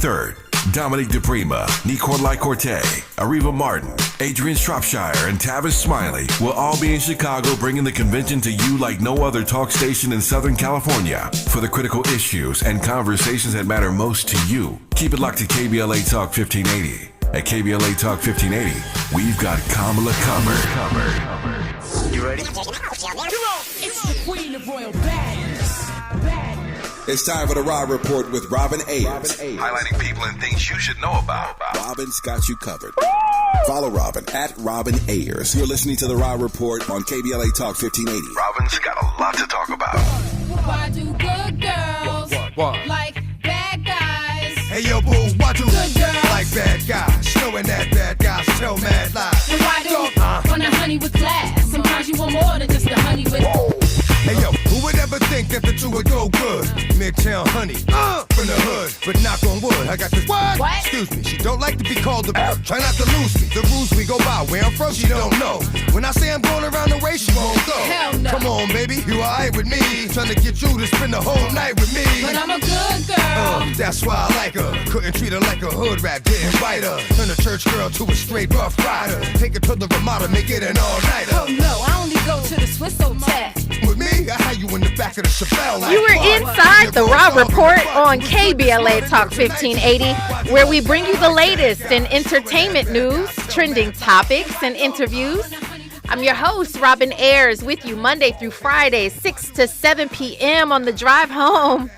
23rd. Dominique DePrima, Nicolai Corte, Ariva Martin, Adrian Shropshire, and Tavis Smiley will all be in Chicago bringing the convention to you like no other talk station in Southern California for the critical issues and conversations that matter most to you. Keep it locked to KBLA Talk 1580. At KBLA Talk 1580, we've got Kamala covered. You ready? Come on! It's the Queen of Royal Badness. It's time for the Rob Report with Robin Ayers. Highlighting people and things you should know about. Robin's got you covered. Follow Robin at Robin Ayers. You're listening to the Rob Report on KBLA Talk 1580. Robin's got a lot to talk about. Why do good girls like bad guys? Hey yo boo, why do Good girls like bad guys? Showing that bad guys tell mad lies. And why do want a honey with class? Sometimes you want more than just a honey with. Hey yo, who would ever think that the two would go good? Midtown honey, from the hood, but knock on wood, I got this. What? Excuse me, she don't like to be called a. Try not to lose me. The rules we go by, where I'm from, she don't know. When I say I'm going around the way, she won't go. Hell no. Come on, baby, you alright with me? Trying to get you to spend the whole night with me. But I'm a good girl. That's why I like her. Couldn't treat her like a hood rat, didn't bite her. Turn a church girl to a straight rough rider. Take her to the Ramada, make it an all-nighter. Oh no, I only go to the Swiss Hotel. With me, I had you in the back of the Chappelle. You were inside the Rob Report on KBLA Talk 1580, where we bring you the latest in entertainment news, trending topics, and interviews. I'm your host, Robin Ayers, with you Monday through Friday, 6 to 7 p.m. on the drive home.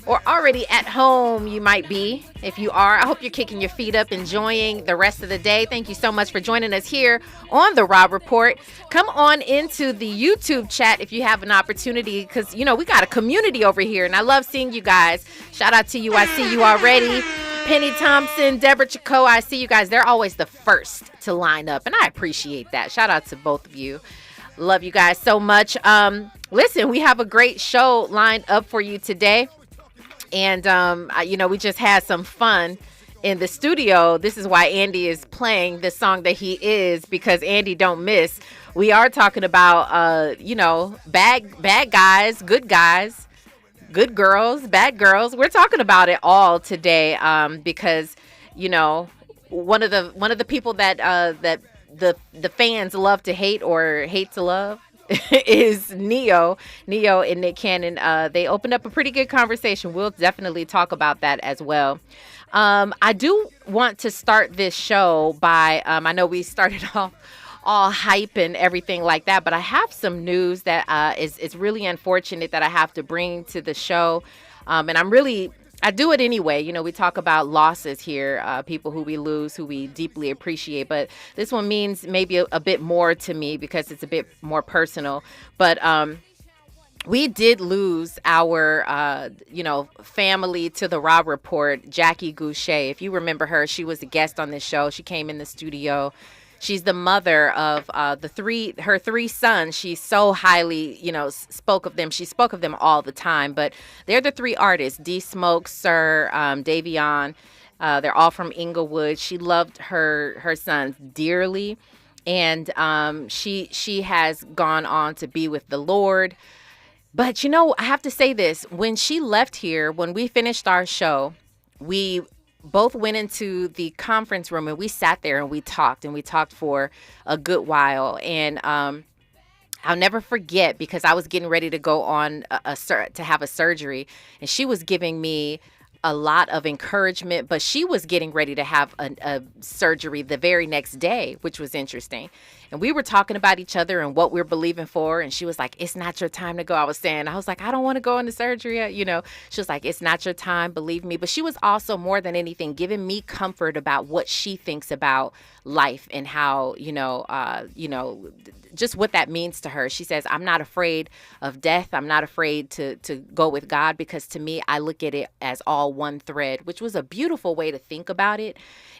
Or already at home, you might be. If you are, I hope you're kicking your feet up, enjoying the rest of the day. Thank you so much for joining us here on the Rob Report. Come on into the YouTube chat if you have an opportunity, because, you know, we got a community over here, and I love seeing you guys. Shout out to you. I see you already. Penny Thompson, Deborah Chaco, I see you guys. They're always the first to line up, and I appreciate that. Shout out to both of you. Love you guys so much. Listen, we have a great show lined up for you today. And, we just had some fun in the studio. This is why Andy is playing the song that he is, because Andy don't miss. We are talking about, bad guys, good girls, bad girls. We're talking about it all today because, one of the people that the fans love to hate or hate to love is Neo and Nick Cannon. They opened up a pretty good conversation. We'll definitely talk about that as well. I do want to start this show by, I know we started off all hype and everything like that, but I have some news that is really unfortunate that I have to bring to the show. And I do it anyway. We talk about losses here, people who we lose, who we deeply appreciate. But this one means maybe a bit more to me because it's a bit more personal. But we did lose our, family to the Rob Report, Jackie Goucher. If you remember her, she was a guest on this show. She came in the studio. She's the mother of her three sons. She so highly, spoke of them. She spoke of them all the time. But they're the three artists, D Smoke, Sir, Davion. They're all from Inglewood. She loved her sons dearly. And she has gone on to be with the Lord. But, I have to say this. When she left here, when we finished our show, we both went into the conference room and we sat there and we talked for a good while. And I'll never forget, because I was getting ready to go on to have a surgery, and she was giving me a lot of encouragement, but she was getting ready to have a surgery the very next day, which was interesting. And we were talking about each other and what we're believing for. And she was like, it's not your time to go. I was like, I don't want to go into surgery yet. She was like, it's not your time. Believe me. But she was also, more than anything, giving me comfort about what she thinks about life and how, just what that means to her. She says, I'm not afraid of death. I'm not afraid to go with God, because to me, I look at it as all one thread, which was a beautiful way to think about it.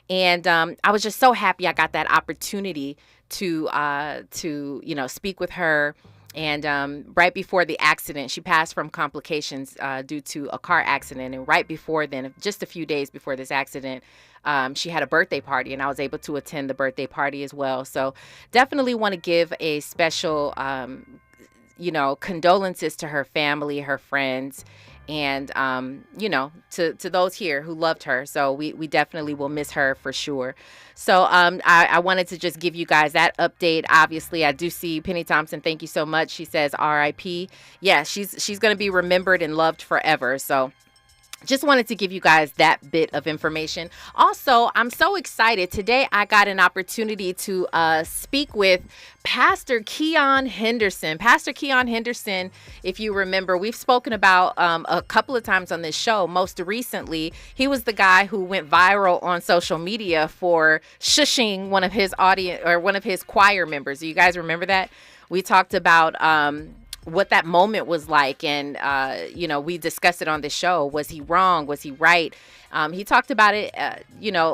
And I was just so happy I got that opportunity to speak with her. And right before the accident, she passed from complications due to a car accident. And right before then, just a few days before this accident, she had a birthday party, and I was able to attend the birthday party as well. So definitely want to give a special, condolences to her family, her friends. And, to those here who loved her. So we definitely will miss her for sure. So I wanted to just give you guys that update. Obviously, I do see Penny Thompson. Thank you so much. She says R.I.P. Yeah, she's going to be remembered and loved forever. So just wanted to give you guys that bit of information. Also, I'm so excited. Today, I got an opportunity to speak with Pastor Keon Henderson. Pastor Keon Henderson, if you remember, we've spoken about a couple of times on this show. Most recently, he was the guy who went viral on social media for shushing one of his audience or one of his choir members. Do you guys remember that? We talked about what that moment was like. And, we discussed it on the show. Was he wrong? Was he right? He talked about it,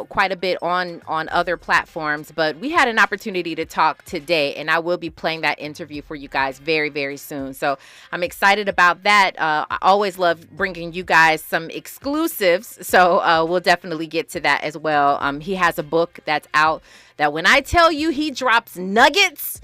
quite a bit on other platforms. But we had an opportunity to talk today, and I will be playing that interview for you guys very, very soon. So I'm excited about that. I always love bringing you guys some exclusives. So we'll definitely get to that as well. He has a book that's out that when I tell you he drops nuggets,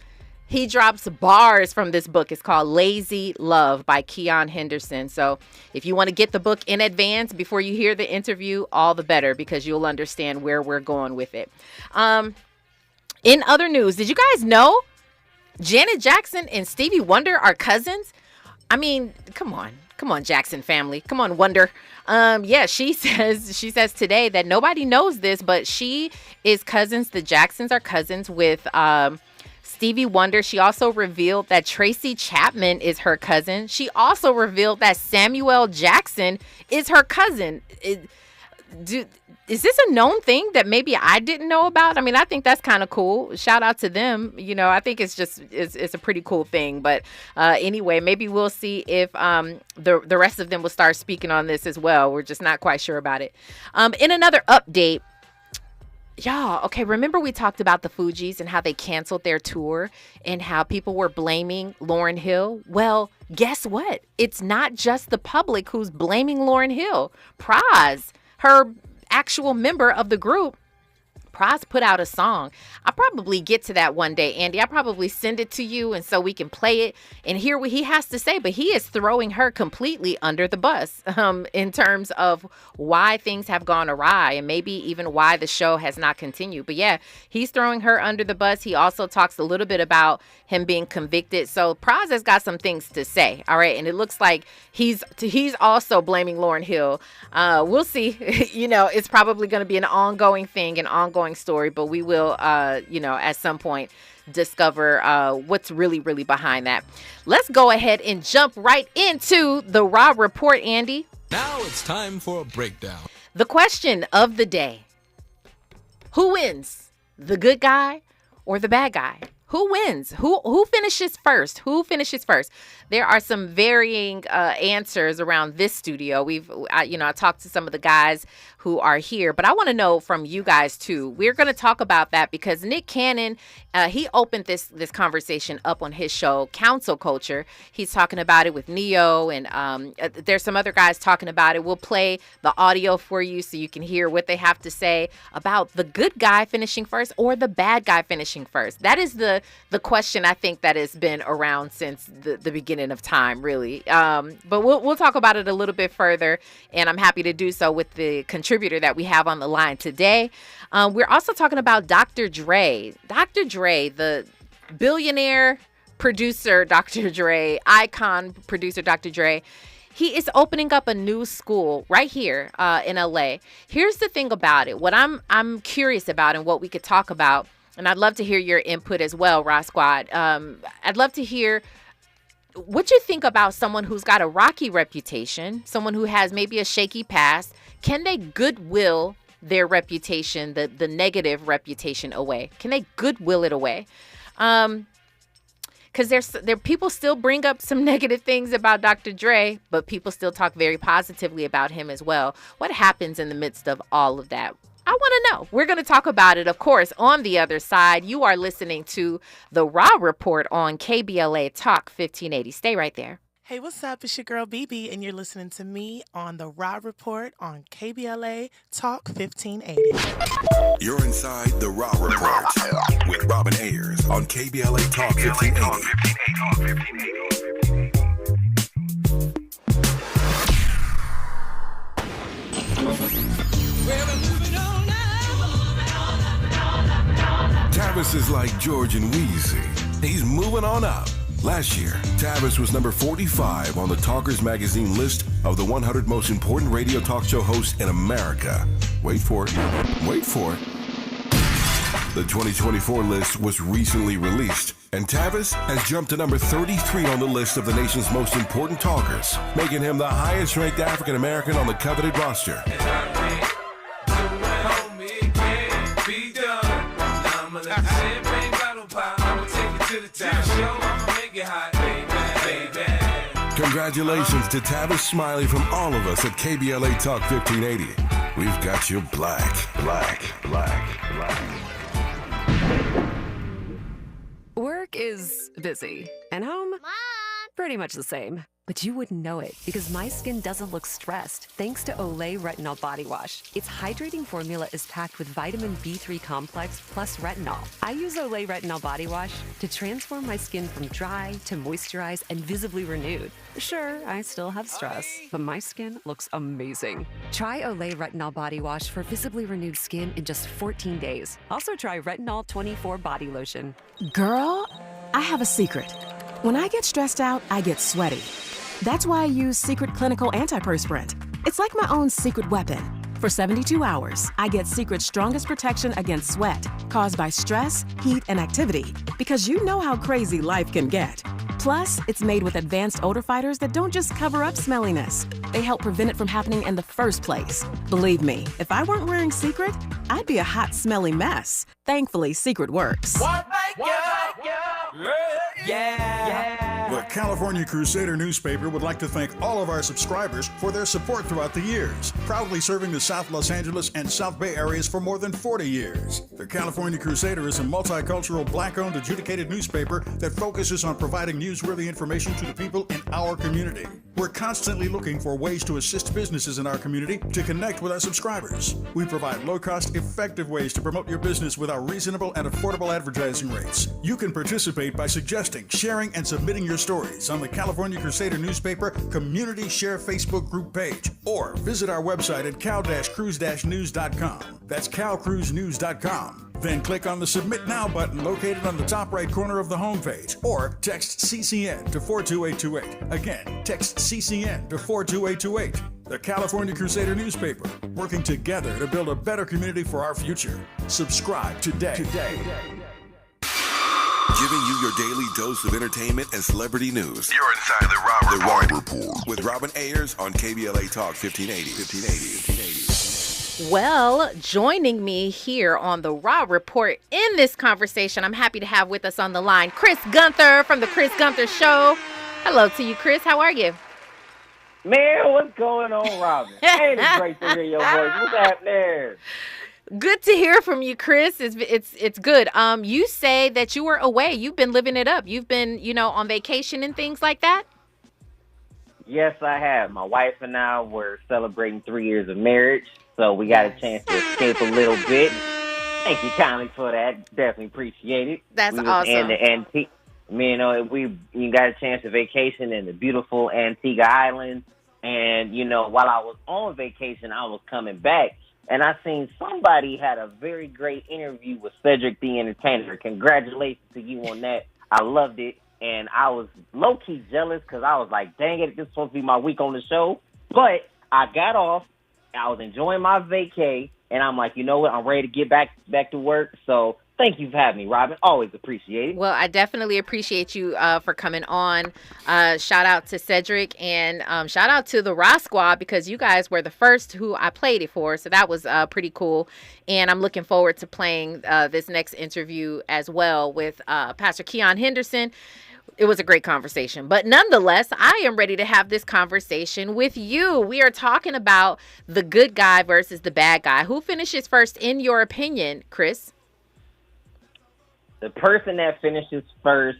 he drops bars from this book. It's called Lazy Love by Keon Henderson. So if you want to get the book in advance before you hear the interview, all the better, because you'll understand where we're going with it. In other news, did you guys know Janet Jackson and Stevie Wonder are cousins? I mean, come on, Jackson family. Come on, Wonder. She says today that nobody knows this, but she is cousins. The Jacksons are cousins with Stevie Wonder. She also revealed that Tracy Chapman is her cousin. She also revealed that Samuel Jackson is her cousin. Is this a known thing that maybe I didn't know about? I mean, I think that's kind of cool. Shout out to them. I think it's a pretty cool thing. But anyway, maybe we'll see if the rest of them will start speaking on this as well. We're just not quite sure about it. In another update, y'all, okay, remember we talked about the Fugees and how they canceled their tour and how people were blaming Lauryn Hill? Well, guess what? It's not just the public who's blaming Lauryn Hill. Praz, her actual member of the group, Praz put out a song. I'll probably get to that one day, Andy. I'll probably send it to you and so we can play it and hear what he has to say. But he is throwing her completely under the bus in terms of why things have gone awry and maybe even why the show has not continued. But yeah, he's throwing her under the bus. He also talks a little bit about him being convicted. So Praz has got some things to say. All right. And it looks like he's also blaming Lauryn Hill. We'll see. It's probably going to be an ongoing thing, an ongoing story, but we will, at some point discover what's really, really behind that. Let's go ahead and jump right into the Raw Report, Andy. Now it's time for a breakdown. The question of the day: who wins, the good guy or the bad guy? Who wins? Who finishes first? Who finishes first? There are some varying answers around this studio. I talked to some of the guys who are here, but I want to know from you guys too. We're going to talk about that because Nick Cannon, he opened this conversation up on his show, Council Culture. He's talking about it with Neo, and there's some other guys talking about it. We'll play the audio for you so you can hear what they have to say about the good guy finishing first or the bad guy finishing first. That is the question I think that has been around since the beginning of time, really. But we'll talk about it a little bit further, and I'm happy to do so with the contributor that we have on the line today. We're also talking about Dr. Dre. Dr. Dre, the billionaire producer, Dr. Dre, icon producer, Dr. Dre. He is opening up a new school right here in LA. Here's the thing about it. What I'm curious about and what we could talk about, and I'd love to hear your input as well, Raw Squad. I'd love to hear what you think about someone who's got a rocky reputation, someone who has maybe a shaky past. Can they goodwill their reputation, the negative reputation away? Can they goodwill it away? Because there people still bring up some negative things about Dr. Dre, but people still talk very positively about him as well. What happens in the midst of all of that? I want to know. We're going to talk about it, of course, on the other side. You are listening to the Raw Report on KBLA Talk 1580. Stay right there. Hey, what's up? It's your girl, BB, and you're listening to me on the Raw Report on KBLA Talk 1580. You're inside the Raw Report with Robin Ayers on KBLA Talk 1580. Tavis is like George and Wheezy. He's moving on up. Last year, Tavis was number 45 on the Talkers magazine list of the 100 most important radio talk show hosts in America. Wait for it. Wait for it. The 2024 list was recently released, and Tavis has jumped to number 33 on the list of the nation's most important talkers, making him the highest-ranked African American on the coveted roster. Congratulations to Tavis Smiley from all of us at KBLA Talk 1580. We've got you black. Work is busy, and home, Mom, pretty much the same. But you wouldn't know it because my skin doesn't look stressed thanks to Olay Retinol Body Wash. Its hydrating formula is packed with vitamin B3 complex plus retinol. I use Olay Retinol Body Wash to transform my skin from dry to moisturized and visibly renewed. Sure, I still have stress, but my skin looks amazing. Try Olay Retinol Body Wash for visibly renewed skin in just 14 days. Also try Retinol 24 Body Lotion. Girl, I have a secret. When I get stressed out, I get sweaty. That's why I use Secret Clinical Antiperspirant. It's like my own secret weapon. For 72 hours, I get Secret's strongest protection against sweat caused by stress, heat, and activity, because you know how crazy life can get. Plus, it's made with advanced odor fighters that don't just cover up smelliness. They help prevent it from happening in the first place. Believe me, if I weren't wearing Secret, I'd be a hot, smelly mess. Thankfully, Secret works. The California Crusader newspaper would like to thank all of our subscribers for their support throughout the years, proudly serving the South Los Angeles and South Bay areas for more than 40 years. The California Crusader is a multicultural, black-owned, adjudicated newspaper that focuses on providing newsworthy information to the people in our community. We're constantly looking for ways to assist businesses in our community to connect with our subscribers. We provide low-cost, effective ways to promote your business with our reasonable and affordable advertising rates. You can participate by suggesting, sharing, and submitting your stories on the California Crusader newspaper Community Share Facebook group page, or visit our website at cal-cruise-news.com. That's calcruisenews.com. Then click on the Submit Now button located on the top right corner of the homepage, or text CCN to 42828. Again, text CCN to 42828. The California Crusader newspaper, working together to build a better community for our future. Subscribe today. Giving you your daily dose of entertainment and celebrity news. You're inside the Rob Report with Robin Ayers on KBLA Talk 1580. Well, joining me here on the Raw Report in this conversation, I'm happy to have with us on the line Chris Gunther from the Chris Gunther Show. Hello to you, Chris. How are you? Man, what's going on, Robin? Hey, it's great to hear your voice. What's happening? Good to hear from you, Chris. It's good. You say that you were away. You've been living it up. You've been, on vacation and things like that? Yes, I have. My wife and I were celebrating 3 years of marriage, so we got a chance to escape a little bit. Thank you kindly for that. Definitely appreciate it. That's awesome. We got a chance to vacation in the beautiful Antigua Islands, and, while I was on vacation, I was coming back. And I seen somebody had a very great interview with Cedric the Entertainer. Congratulations to you on that. I loved it. And I was low-key jealous because I was like, dang it, this is supposed to be my week on the show. But I got off. I was enjoying my vacay. And I'm like, you know what? I'm ready to get back to work. So thank you for having me, Robin. Always appreciate it. Well, I definitely appreciate you for coming on. Shout out to Cedric and shout out to the Raw Squad because you guys were the first who I played it for. So that was pretty cool. And I'm looking forward to playing this next interview as well with Pastor Keon Henderson. It was a great conversation. But nonetheless, I am ready to have this conversation with you. We are talking about the good guy versus the bad guy. Who finishes first in your opinion, Chris? The person that finishes first,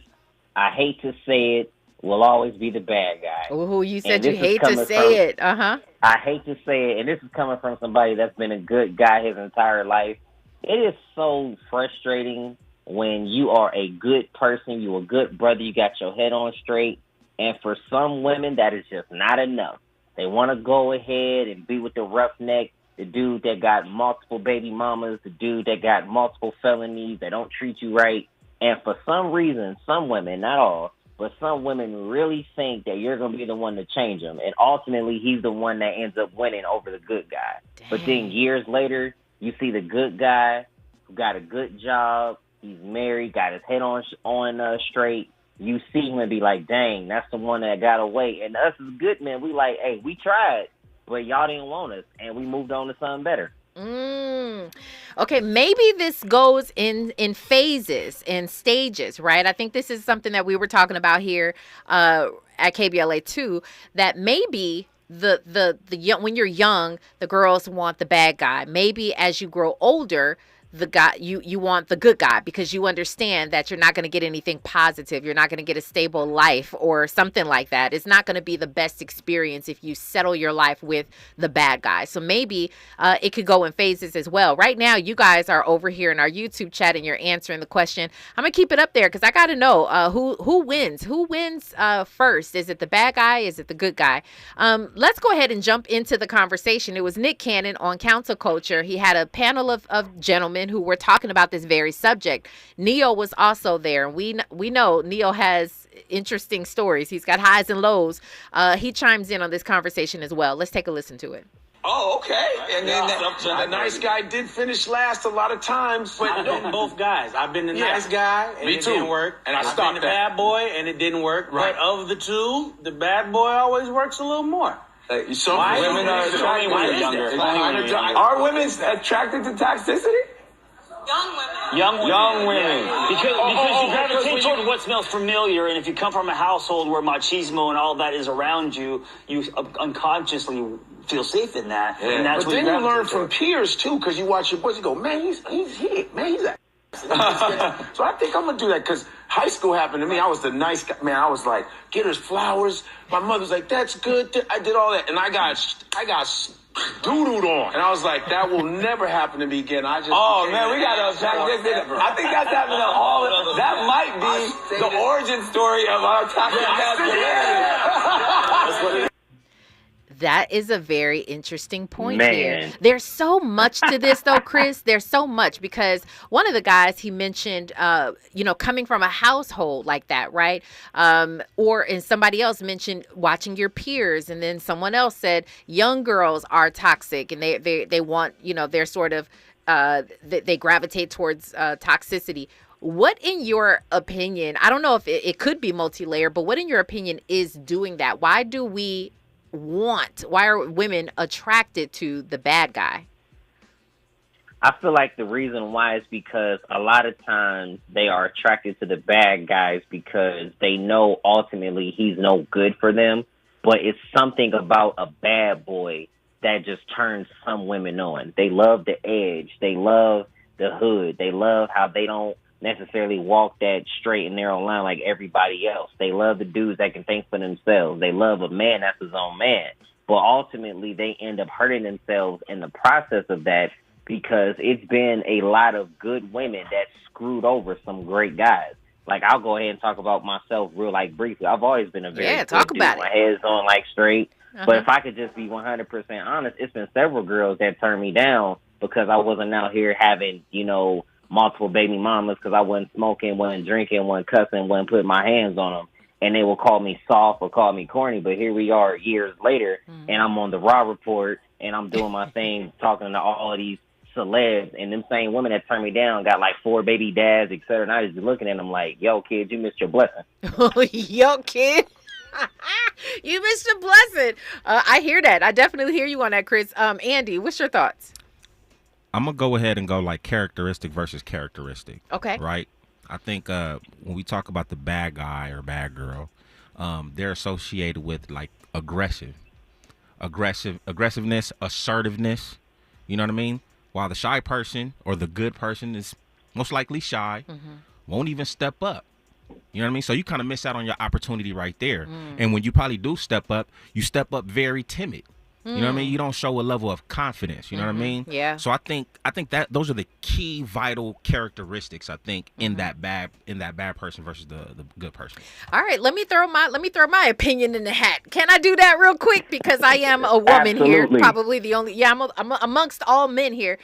I hate to say it, will always be the bad guy. Oh, you said you hate to say it. Uh-huh. I hate to say it, and this is coming from somebody that's been a good guy his entire life. It is so frustrating when you are a good person, you're a good brother, you got your head on straight, and for some women, that is just not enough. They want to go ahead and be with the roughneck, the dude that got multiple baby mamas, the dude that got multiple felonies, that don't treat you right. And for some reason, some women, not all, but some women really think that you're going to be the one to change them. And ultimately, he's the one that ends up winning over the good guy. Dang. But then years later, you see the good guy who got a good job, he's married, got his head on straight. You see him and be like, dang, that's the one that got away. And us as good men, we like, hey, we tried, but y'all didn't want us, and we moved on to something better. Okay, maybe this goes in phases and stages, right? I think this is something that we were talking about here at KBLA too, that maybe the young, when you're young, the girls want the bad guy. Maybe as you grow older, the guy you want the good guy, because you understand that you're not going to get anything positive. You're not going to get a stable life or something like that. It's not going to be the best experience if you settle your life with the bad guy. So maybe it could go in phases as well. Right now, you guys are over here in our YouTube chat and you're answering the question. I'm going to keep it up there because I got to know who wins. Who wins first? Is it the bad guy? Is it the good guy? Let's go ahead and jump into the conversation. It was Nick Cannon on Council Culture. He had a panel of gentlemen who were talking about this very subject. Neo was also there. We know Neo has interesting stories. He's got highs and lows. He chimes in on this conversation as well. Let's take a listen to it. Oh, okay. And then the nice guy did finish last a lot of times. But I've been both guys. I've been the nice guy, and it didn't work. And I've been the bad boy, and it didn't work. Right. But of the two, the bad boy always works a little more. Some women are attracted. Are women attracted to toxicity? Young women. Because you gravitate toward what smells familiar, and if you come from a household where machismo and all that is around you, you unconsciously feel safe in that. Yeah. And that's but then you learn from peers too, because you watch your boys, you go, man, he's that. So I think I'm gonna do that, because high school happened to me. I was the nice guy, man. I was like, get us flowers. My mother's like, that's good. I did all that, and I got doo-dooed on. And I was like, that will never happen to me again. We gotta attack this nigga. I think that's happening to all of us. That might be the origin story of our toxic masculinity. That is a very interesting point here. There's so much to this, though, Chris. There's so much, because one of the guys he mentioned, coming from a household like that, right? And somebody else mentioned watching your peers, and then someone else said young girls are toxic, and they want, they're sort of they gravitate towards toxicity. What, in your opinion, I don't know if it could be multi-layer, but what, in your opinion, is doing that? Why are women attracted to the bad guy? I feel like the reason why is because a lot of times they are attracted to the bad guys because they know ultimately he's no good for them, but it's something about a bad boy that just turns some women on. They love the edge. They love the hood. They love how they don't necessarily walk that straight and narrow line like everybody else. They love the dudes that can think for themselves. They love a man that's his own man. But ultimately, they end up hurting themselves in the process of that, because it's been a lot of good women that screwed over some great guys. Like, I'll go ahead and talk about myself briefly. I've always been a very good dude. My head's on straight. But if I could just be 100% honest, it's been several girls that turned me down because I wasn't out here having, multiple baby mamas, because I wasn't smoking, wasn't drinking, wasn't cussing, wasn't putting my hands on them. And they will call me soft or call me corny. But here we are years later, and I'm on the Raw Report, and I'm doing my thing, talking to all of these celebs. And them same women that turned me down got 4 baby dads, et cetera. And I just be looking at them like, yo, kid, you missed your blessing. Yo, kid. You missed your blessing. I hear that. I definitely hear you on that, Chris. Andy, what's your thoughts? I'm going to go ahead and go characteristic versus characteristic. Okay. Right? I think when we talk about the bad guy or bad girl, they're associated with aggressiveness, assertiveness. You know what I mean? While the shy person or the good person is most likely shy, won't even step up. You know what I mean? So you kind of miss out on your opportunity right there. And when you probably do step up, you step up very timid. You know what I mean? You don't show a level of confidence. You know what I mean? Yeah. So I think that those are the key vital characteristics. I think in that bad person versus the good person. All right, let me throw my opinion in the hat. Can I do that real quick because I am a woman here, probably the only. Yeah, I'm amongst all men here.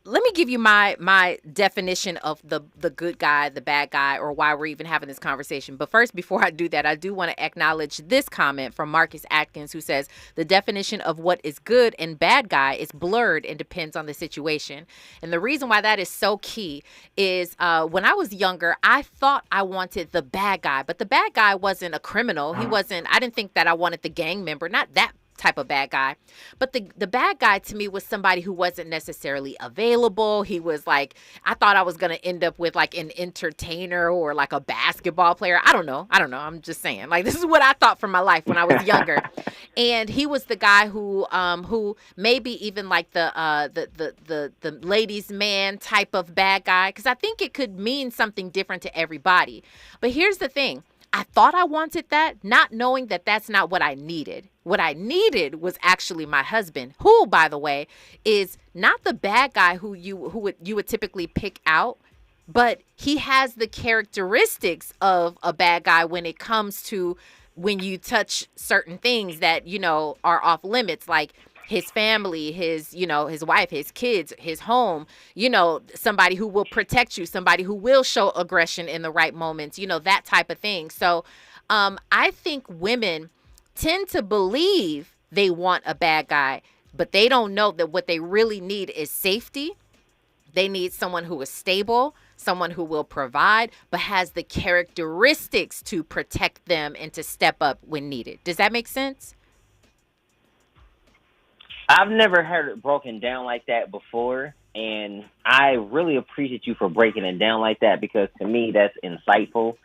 Let me give you my definition of the good guy, the bad guy, or why we're even having this conversation. But first, before I do that, I do want to acknowledge this comment from Marcus Atkins, who says the definition of what is good and bad guy is blurred and depends on the situation. And the reason why that is so key is when I was younger, I thought I wanted the bad guy, but the bad guy wasn't a criminal. I didn't think that I wanted the gang member, not that type of bad guy. But the bad guy to me was somebody who wasn't necessarily available. He was like, I thought I was going to end up with like an entertainer or like a basketball player. I don't know. I'm just saying, like, this is what I thought for my life when I was younger. And he was the guy who maybe even like the ladies' man type of bad guy. Cause I think it could mean something different to everybody. But here's the thing. I thought I wanted that, not knowing that that's not what I needed. What I needed was actually my husband, who, by the way, is not the bad guy who you would typically pick out, but he has the characteristics of a bad guy when it comes to when you touch certain things that, are off limits, like his family, his wife, his kids, his home, somebody who will protect you, somebody who will show aggression in the right moments, that type of thing. So I think women tend to believe they want a bad guy, but they don't know that what they really need is safety. They need someone who is stable, someone who will provide, but has the characteristics to protect them and to step up when needed. Does that make sense? I've never heard it broken down like that before, and I really appreciate you for breaking it down like that because to me that's insightful.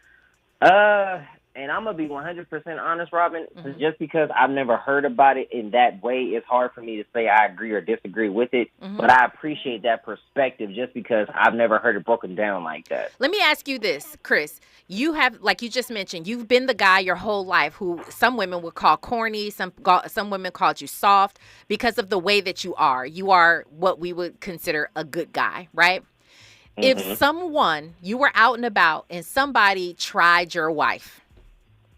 And I'm going to be 100% honest, Robin, just because I've never heard about it in that way, it's hard for me to say I agree or disagree with it. But I appreciate that perspective just because I've never heard it broken down like that. Let me ask you this, Chris. You have, like you just mentioned, you've been the guy your whole life who some women would call corny, some women called you soft because of the way that you are. You are what we would consider a good guy, right? If you were out and about and somebody tried your wife,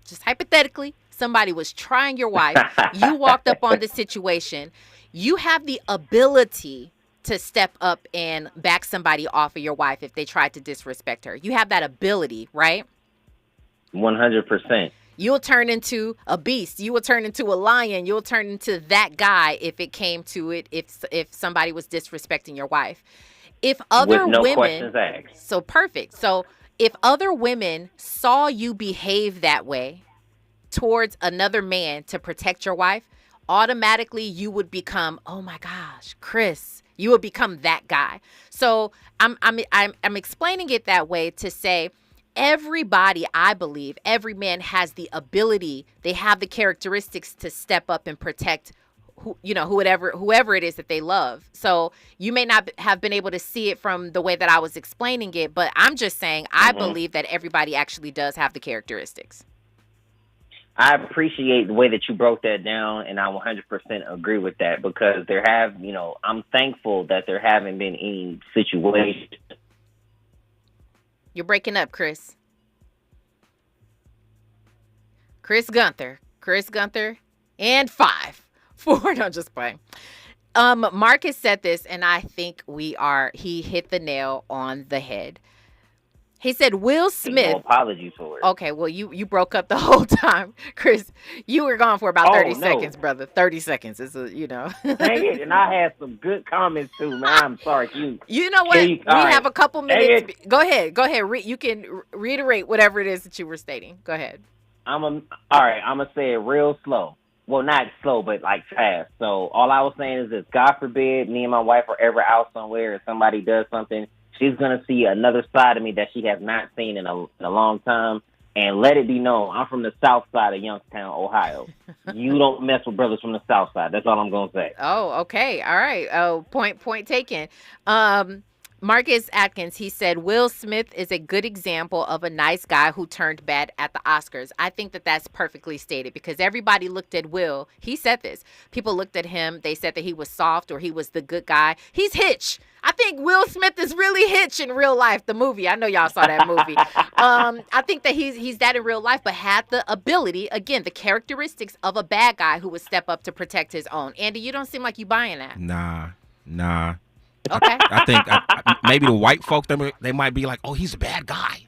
just hypothetically, somebody was trying your wife, you walked up on the situation, you have the ability to step up and back somebody off of your wife if they tried to disrespect her. You have that ability, right? 100%. You'll turn into a beast. You will turn into a lion. You'll turn into that guy if it came to it, if somebody was disrespecting your wife. If other with no women, questions asked. So perfect. So if other women saw you behave that way towards another man to protect your wife, automatically you would become, oh my gosh, Chris, you would become that guy. So I'm explaining it that way to say everybody, I believe, every man has the ability, they have the characteristics to step up and protect whoever it is that they love. So you may not have been able to see it from the way that I was explaining it, but I'm just saying I believe that everybody actually does have the characteristics. I appreciate the way that you broke that down, and I 100% agree with that because I'm thankful that there haven't been any situations. You're breaking up, Chris. Chris Gunther, and 5, 4. No, just playing. Marcus said this, and I think he hit the nail on the head. He said, Will Smith. No apology for it. Okay, well, you broke up the whole time. Chris, you were gone for about 30 seconds, brother. 30 seconds is, Dang it, and I had some good comments, too, man. I'm sorry. You know what? We have a couple minutes. Go ahead. You can reiterate whatever it is that you were stating. Go ahead. All right, I'm going to say it real slow. Well, not slow, but like fast. So all I was saying is that God forbid me and my wife are ever out somewhere and somebody does something, she's going to see another side of me that she has not seen in a long time. And let it be known, I'm from the south side of Youngstown, Ohio. You don't mess with brothers from the south side. That's all I'm going to say. Oh, okay. All right. Oh, point taken. Marcus Atkins, he said, Will Smith is a good example of a nice guy who turned bad at the Oscars. I think that that's perfectly stated because everybody looked at Will. He said this. People looked at him. They said that he was soft or he was the good guy. He's Hitch. I think Will Smith is really Hitch in real life, the movie. I know y'all saw that movie. I think that he's that in real life, but had the ability, again, the characteristics of a bad guy who would step up to protect his own. Andy, you don't seem like you buying that. Nah. Okay. I think maybe the white folks, they might be like, oh, he's a bad guy.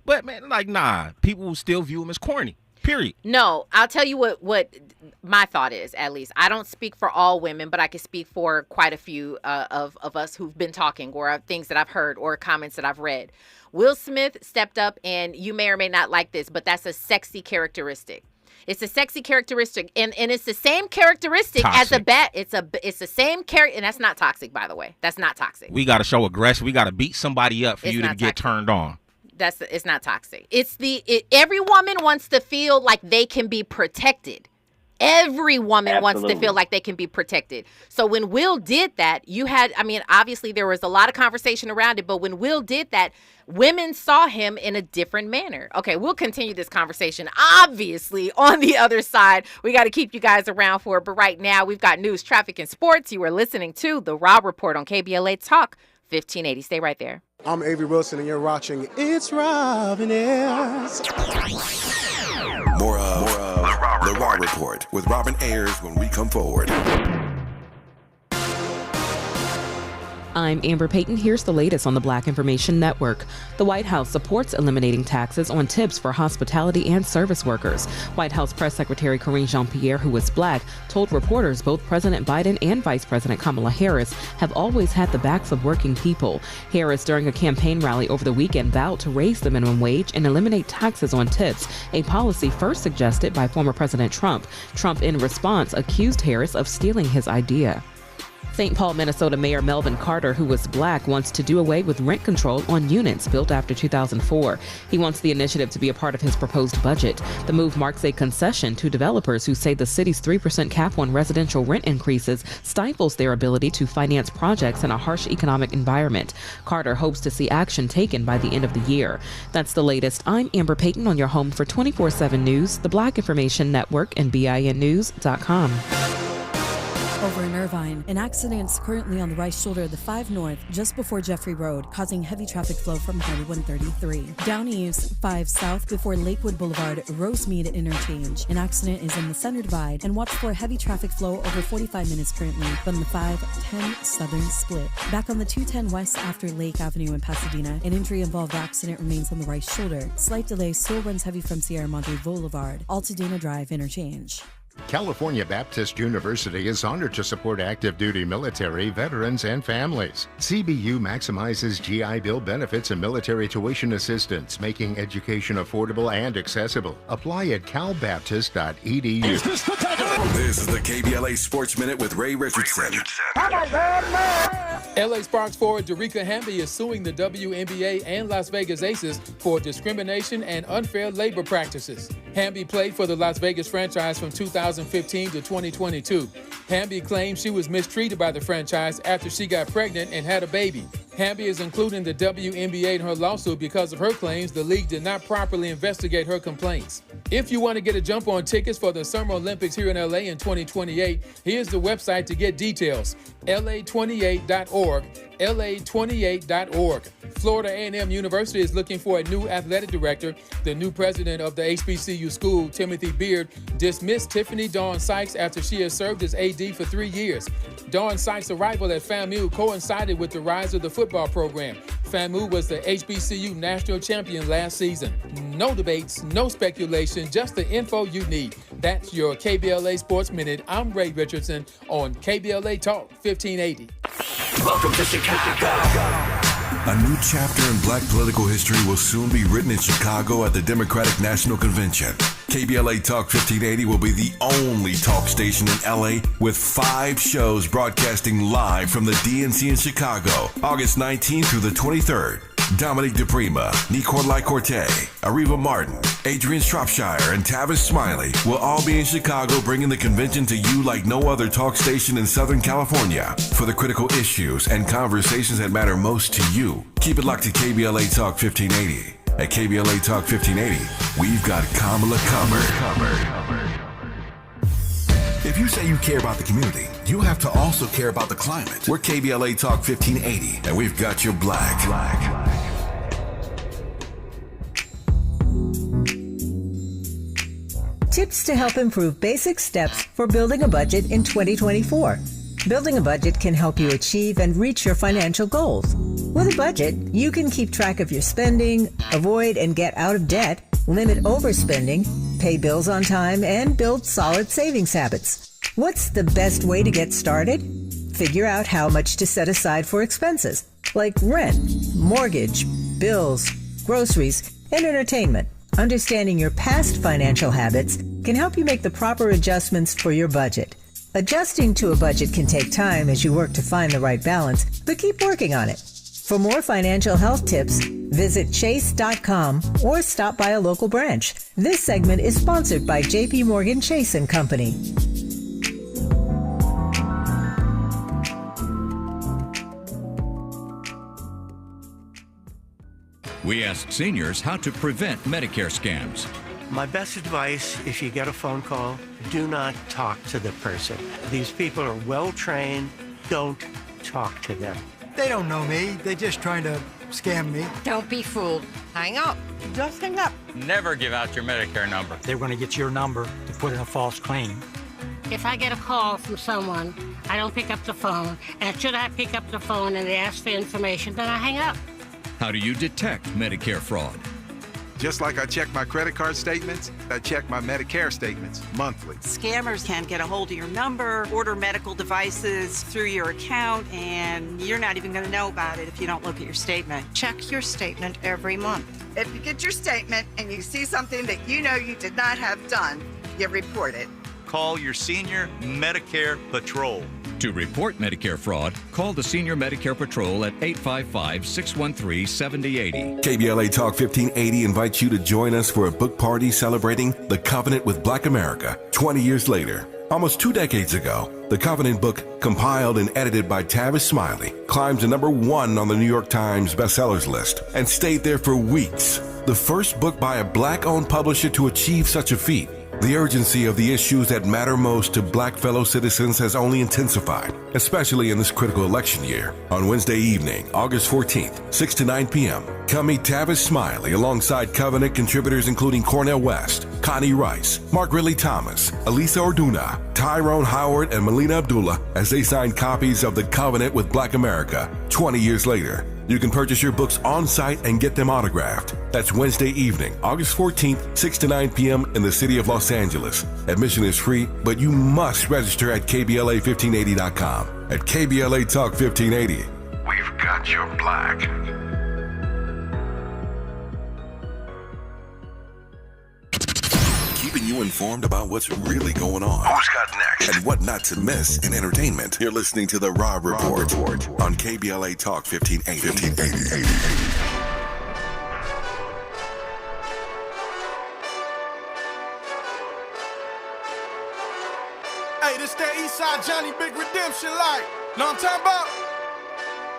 But, man, like, nah. People will still view him as corny, period. No, I'll tell you what my thought is, at least. I don't speak for all women, but I can speak for quite a few of us who've been talking or things that I've heard or comments that I've read. Will Smith stepped up, and you may or may not like this, but that's a sexy characteristic. It's a sexy characteristic, and it's the same characteristic as a bad. It's the same character, and that's not toxic, by the way. That's not toxic. We got to show aggression. We got to beat somebody up for you to get turned on. It's not toxic. Every woman wants to feel like they can be protected. Every woman wants to feel like they can be protected. So when Will did that, obviously there was a lot of conversation around it, but when Will did that, women saw him in a different manner. Okay, we'll continue this conversation, obviously, on the other side. We got to keep you guys around for it, but right now we've got news, traffic, and sports. You are listening to The Raw Report on KBLA Talk 1580. Stay right there. I'm Avery Wilson, and you're watching It's Robin Ayers. More of The Raw Report with Robin Ayers when we come forward. I'm Amber Payton. Here's the latest on the Black Information Network. The White House supports eliminating taxes on tips for hospitality and service workers. White House Press Secretary Karine Jean-Pierre, who is Black, told reporters both President Biden and Vice President Kamala Harris have always had the backs of working people. Harris, during a campaign rally over the weekend, vowed to raise the minimum wage and eliminate taxes on tips, a policy first suggested by former President Trump. Trump, in response, accused Harris of stealing his idea. St. Paul, Minnesota Mayor Melvin Carter, who was Black, wants to do away with rent control on units built after 2004. He wants the initiative to be a part of his proposed budget. The move marks a concession to developers who say the city's 3% cap on residential rent increases stifles their ability to finance projects in a harsh economic environment. Carter hopes to see action taken by the end of the year. That's the latest. I'm Amber Payton on your home for 24/7 News, the Black Information Network, and BINnews.com. Over in Irvine, an accident is currently on the right shoulder of the 5 North just before Jeffrey Road, causing heavy traffic flow from Highway 133. Down East, 5 South before Lakewood Boulevard, Rosemead Interchange. An accident is in the center divide, and watch for heavy traffic flow over 45 minutes currently from the 510 Southern Split. Back on the 210 West after Lake Avenue in Pasadena, an injury-involved accident remains on the right shoulder. Slight delay still runs heavy from Sierra Madre Boulevard, Altadena Drive Interchange. California Baptist University is honored to support active duty military, veterans, and families. CBU maximizes GI Bill benefits and military tuition assistance, making education affordable and accessible. Apply at calbaptist.edu. This is the KBLA Sports Minute with Ray Richardson. LA Sparks forward Derica Hamby is suing the WNBA and Las Vegas Aces for discrimination and unfair labor practices. Hamby played for the Las Vegas franchise from 2015 to 2022. Hamby claims she was mistreated by the franchise after she got pregnant and had a baby. Hamby is including the WNBA in her lawsuit because of her claims the league did not properly investigate her complaints. If you want to get a jump on tickets for the Summer Olympics here in LA in 2028, here's the website to get details: la28.org, la28.org. Florida A&M University is looking for a new athletic director. The new president of the HBCU school, Timothy Beard, dismissed Tiffany Dawn Sykes after she has served as AD for 3 years. Dawn Sykes' arrival at FAMU coincided with the rise of the football program. FAMU was the HBCU national champion last season. No debates, no speculation, just the info you need. That's your KBLA Sports Minute. I'm Ray Richardson on KBLA Talk 1580. Welcome to Chicago. A new chapter in black political history will soon be written in Chicago at the Democratic National Convention. KBLA Talk 1580 will be the only talk station in LA with 5 shows broadcasting live from the DNC in Chicago, August 19th through the 23rd. Dominic DePrima, Nicole Corte, Ariva Martin, Adrian Shropshire, and Tavis Smiley will all be in Chicago bringing the convention to you like no other talk station in Southern California for the critical issues and conversations that matter most to you. Keep it locked to KBLA Talk 1580. At KBLA Talk 1580, we've got Kamala covered. If you say you care about the community, you have to also care about the climate. We're KBLA Talk 1580, and we've got your black. Tips to help improve basic steps for building a budget in 2024. Building a budget can help you achieve and reach your financial goals. With a budget, you can keep track of your spending, avoid and get out of debt, limit overspending, pay bills on time, and build solid savings habits. What's the best way to get started? Figure out how much to set aside for expenses, like rent, mortgage, bills, groceries, and entertainment. Understanding your past financial habits can help you make the proper adjustments for your budget. Adjusting to a budget can take time as you work to find the right balance, but keep working on it. For more financial health tips, visit chase.com or stop by a local branch. This segment is sponsored by J.P. Morgan Chase & Company. We ask seniors how to prevent Medicare scams. My best advice, if you get a phone call, do not talk to the person. These people are well trained. Don't talk to them. They don't know me. They're just trying to scam me. Don't be fooled. Hang up. Just hang up. Never give out your Medicare number. They're going to get your number to put in a false claim. If I get a call from someone, I don't pick up the phone. And should I pick up the phone and they ask for information, then I hang up. How do you detect Medicare fraud? Just like I check my credit card statements, I check my Medicare statements monthly. Scammers can get a hold of your number, order medical devices through your account, and you're not even going to know about it if you don't look at your statement. Check your statement every month. If you get your statement and you see something that you know you did not have done, you report it. Call your senior Medicare Patrol. To report Medicare fraud, call the Senior Medicare Patrol at 855-613-7080. KBLA Talk 1580 invites you to join us for a book party celebrating The Covenant with Black America 20 years later. Almost 2 decades ago, the Covenant book, compiled and edited by Tavis Smiley, climbed to number 1 on the New York Times bestsellers list and stayed there for weeks. The first book by a black-owned publisher to achieve such a feat. The urgency of the issues that matter most to black fellow citizens has only intensified, especially in this critical election year. On Wednesday evening, August 14th, 6 to 9 p.m., come meet Tavis Smiley alongside Covenant contributors including Cornel West, Connie Rice, Mark Ridley Thomas, Elisa Orduna, Tyrone Howard, and Melina Abdullah as they sign copies of The Covenant with Black America 20 years later. You can purchase your books on site and get them autographed. That's Wednesday evening, August 14th, 6 to 9 p.m. in the city of Los Angeles. Admission is free, but you must register at KBLA1580.com. At KBLA Talk 1580, we've got your black. Keeping you informed about what's really going on. Who's got next? And what not to miss in entertainment. You're listening to The Rob Report on KBLA Talk 1580. Hey, this that Eastside Johnny Big Redemption like. Know what I'm talking about?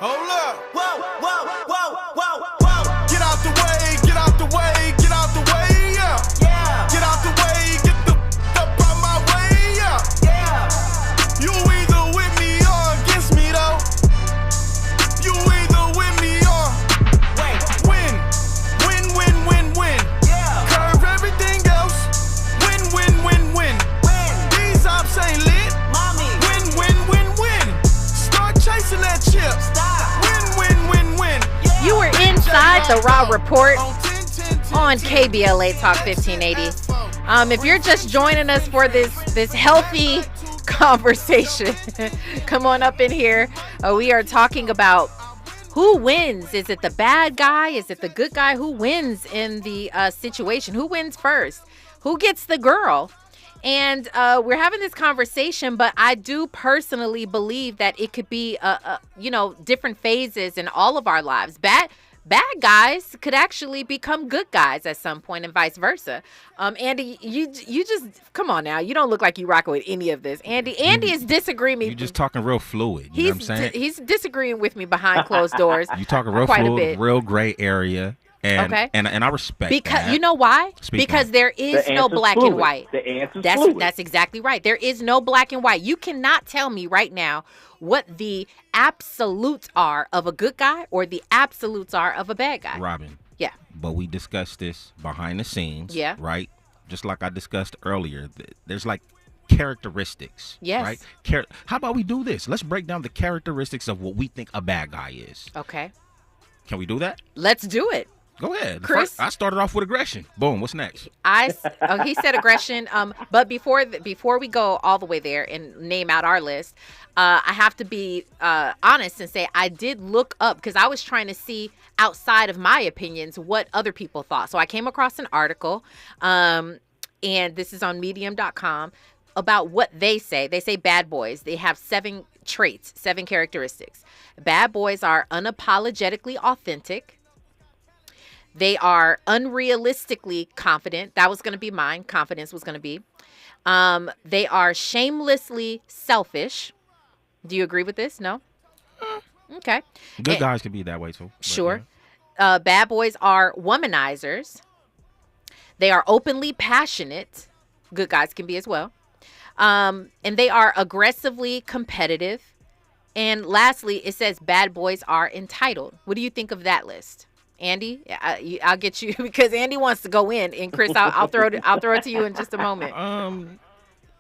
Hold up. Whoa, whoa, whoa, whoa, whoa. Get out the way, get out the way, get out the way, yeah. Get out the way, get the up out my way, yeah. You either with me or against me, though. You either with me or win. Win, win, win, win. Curve everything else. Win, win, win, win. These ops ain't lit. Win, win, win, win. Start chasing that chip. Win, win, win, win. You were inside the Raw Report on KBLA Talk 1580. If you're just joining us for this healthy conversation, come on up in here. We are talking about who wins. Is it the bad guy? Is it the good guy? Who wins in the situation? Who wins first? Who gets the girl? And we're having this conversation, but I do personally believe that it could be, different phases in all of our lives. bad guys could actually become good guys at some point and vice versa. Andy, you just come on now. You don't look like you rocking with any of this. Andy is disagreeing with me. You just talking real fluid. You know what I'm saying? He's disagreeing with me behind closed doors. You talking real quite fluid, a bit. real gray area. And, okay. and I respect because that. You know why? Speak because on. There is no black fluid. and white. The answer's fluid. That's exactly right. There is no black and white. You cannot tell me right now what the absolutes are of a good guy or the absolutes are of a bad guy. Robin. Yeah. But we discussed this behind the scenes. Yeah. Right? Just like I discussed earlier. There's like characteristics. Yes. Right? How about we do this? Let's break down the characteristics of what we think a bad guy is. Okay. Can we do that? Let's do it. Go ahead. Chris? I started off with aggression. Boom. What's next? He said aggression. But before we go all the way there and name out our list, I have to be honest and say I did look up because I was trying to see outside of my opinions what other people thought. So I came across an article, and this is on medium.com, about what they say. They say bad boys. They have 7 traits, 7 characteristics. Bad boys are unapologetically authentic. They are unrealistically confident. That was going to be mine. Confidence was going to be. They are shamelessly selfish. Do you agree with this? No? Okay. Good guys can be that way too. Sure. Yeah. Bad boys are womanizers. They are openly passionate. Good guys can be as well. And they are aggressively competitive. And lastly, it says bad boys are entitled. What do you think of that list? Andy, I'll get you because Andy wants to go in, and Chris, I'll throw it to you in just a moment.